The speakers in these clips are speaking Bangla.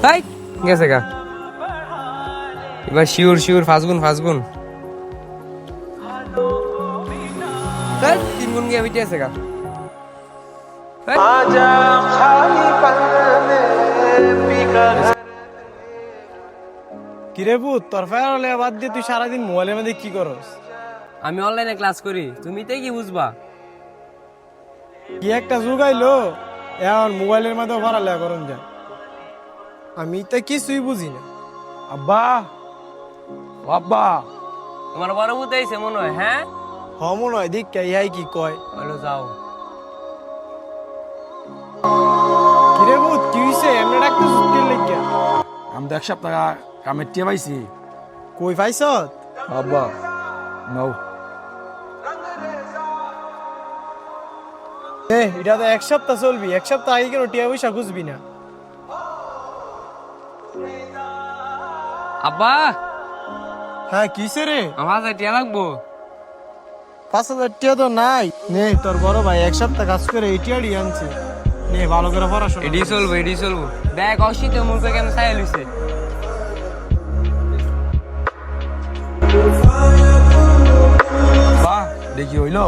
তাই গেছে গা। এবার শিওর শিওর ফাসগুন ফাসগুন 3 গুণ গিয়ে বিটে আছে গা। কিরে ভূত, তোর ফেরালে বাদ দিয়ে তুই সারাদিন মোবাইলের মধ্যে কি করস? আমি অনলাইনে ক্লাস করি, তুমি তাই কি বুঝবা? কি একটা যুগ আইলো, এখন মোবাইলের মধ্যে পড়ালেখা করুন যায়। আমি তো কিছুই বুঝি না। আব্বা আব্বা তোমার বড় বুত আইছে মনে হয়। হ্যাঁ মনে হয় দিক ইহাই কি কয়। বলো যাও। কিরে ভূত, কি হইছে? এমনি ডাকতেছিস কি লাগিয়া? আমি তো 1 সপ্তাহ কামের টিয়া পাইছি। কই পাইছ? আব্বা নাও। এটা তো 1 সপ্তাহ চলবি, 1 সপ্তাহ আগে কেন টিয়া পয়সা খুঁজবি না? আব্বা হ্যাঁ কিসে রে? আমার হাতে টিয়া লাগবো। 5,000 টিয়া তো নাই। নে তোর বড় ভাই 1 সপ্তাহ কাজ করে এই টিয়াড়ি আনছে। নে ভালো করে পড়াশোনা। এডি চলবো এডি চলবো। দেখ অশীতে মুখে কেন ছায়া লইছে। আব্বা দেখি হইলো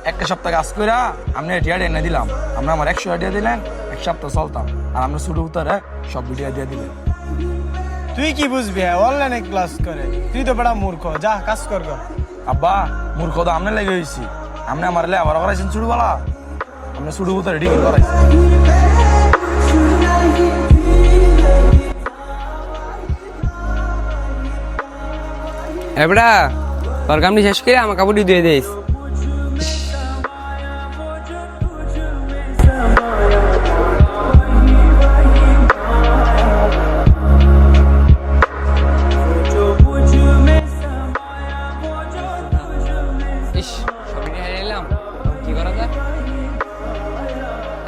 1 সপ্তাহ কাজ কইরা আপনি টিয়া এনে দিলাম। আমরা আমার 100 টিয়া দিলেন, 1 সপ্তাহ চলতাম। আর আমরা শুরু উত্তরে সব ভিডিও দিয়ে দিলেন। তুই কি বুঝবি? অনলাইনে ক্লাস করে, তুই তো বড় মূর্খ। যা কাজ কর গা। আব্বা মূর্খ তো আপনি লেগে হয়েছি। আপনি আমার লে আবার করাইছেন ছোটবেলা। আপনি শুরু উত্তরে ডিগ্রি করাইছেন। এবড়া তোর কামটি শেষ করে আমার কাপড়টি দিয়ে দিস। ইস সবই হারিয়ে এলাম, কি করা যায়?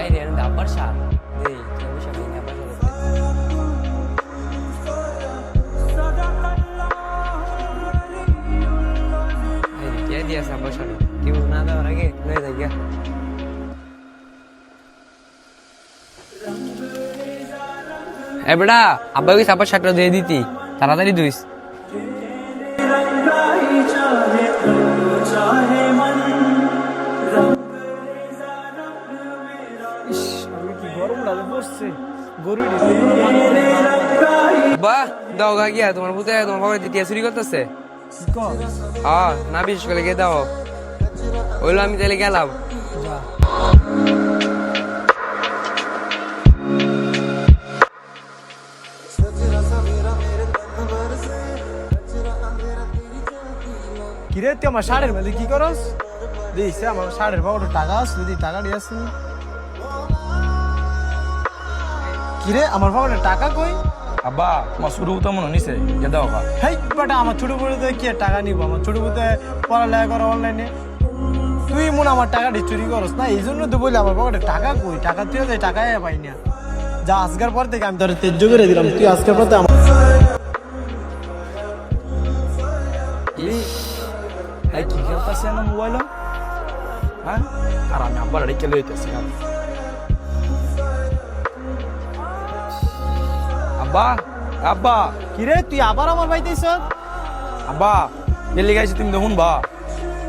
এই রে আবার সার এই কেউ সবই না পারে। এই দিয়া সাবার সার কেউ না দেওয়ার আগে লয়ে যাই গা। এ বেটা আব্বাকে সাবার সারটা দিয়ে দিতি, তাড়াতাড়ি ধুইস। বাহ দাও গা গিয়া তোমার পুতে তোমার বাবা টিয়া চুরি করতেছে। হ্যাঁ না বিশেষ করে গিয়ে দাও। ওইলো আমি তাহলে গেলাম। কিরে তুই আমার শাড়ির মধ্যে কি করস? দিস আমার শাড়ির পকেটে টাকা আছে, যদি টাকা দিয়ে আসি। কিরে আমার পকেটে টাকা কই? আব্বা আমার শুরু উত্তর মনে নিছে যে দাও বা। হেই বেটা, আমার ছোট বউতে কি আর টাকা নিব? আমার ছোট বউতে পড়ালেখা করে অনলাইনে। তুই মনে আমার টাকাটি চুরি করস না, এই জন্য তো বলি আমার পকেটে টাকা কই। টাকা তুই টাকাই পাই না। যা আজকের পর থেকে আমি তোর তেজ্য করে দিলাম। তুই আজকের পর থেকে এই কি করতেছে না মোবাইল? হ্যাঁ আর আমি আব্বার রেখে লইতেছি। আব্বা আব্বা কিরে তুই আবার আমার পাইতেছ? আব্বা এলি গাইছি তুমি দেখুন বা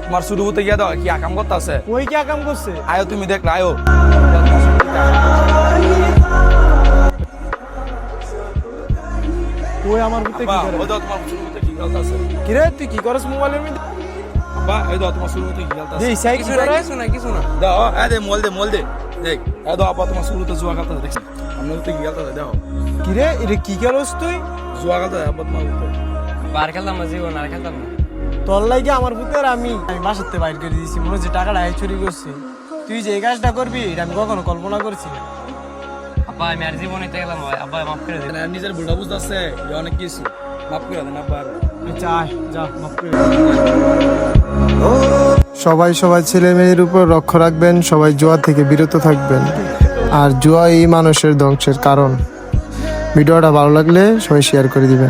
তোমার শুরু হতে গিয়া দাও কি আকাম করতে আছে। ওই কি কাম করছে? আয়ো তুমি দেখ না আয়ো। ওই আমার ভিতরে কি করে? ওই দাও তোমার শুরু হতে কি গলতা আছে। কিরে তুই কি করস মোবাইলের মধ্যে? আব্বা এই দাও তোমার শুরু হতে কি গলতা আছে। দেই সাই কি কিছু না করে? কিছু না কিছু না। দাও এ দে মোল দে দেখ এ দাও আব্বা তোমার শুরু হতে জুয়া গলতা আছে দেখছি। আমরা হতে কি গলতা আছে দাও। কিরে এটা কি করস তুই? জুয়া গলতা আব্বা তোমার হতে। আর খেলতাম না জীবন, আর খেলতাম না। তোর লাগে আমার ভিতরে আমি বাসাতে বাইর করে দিয়েছি। মনে হচ্ছে টাকাটা চুরি করছি। তুই যে এই কাজটা করবি এটা আমি কখনো কল্পনা করছি না। আব্বা আমি আর জীবনে গেলাম, আব্বা মাফ করে দিন। নিজের ভুলটা বুঝতেছে অনেক কিছু মাফ করে দেন আব্বা। যা যা মাফ করে দে। সবাই সবাই ছেলে মেয়ের উপর লক্ষ্য রাখবেন। সবাই জুয়া থেকে বিরত থাকবেন। আর জুয়া এই মানুষের ধ্বংসের কারণ। ভিডিওটা ভালো লাগলে সবাই শেয়ার করে দিবেন।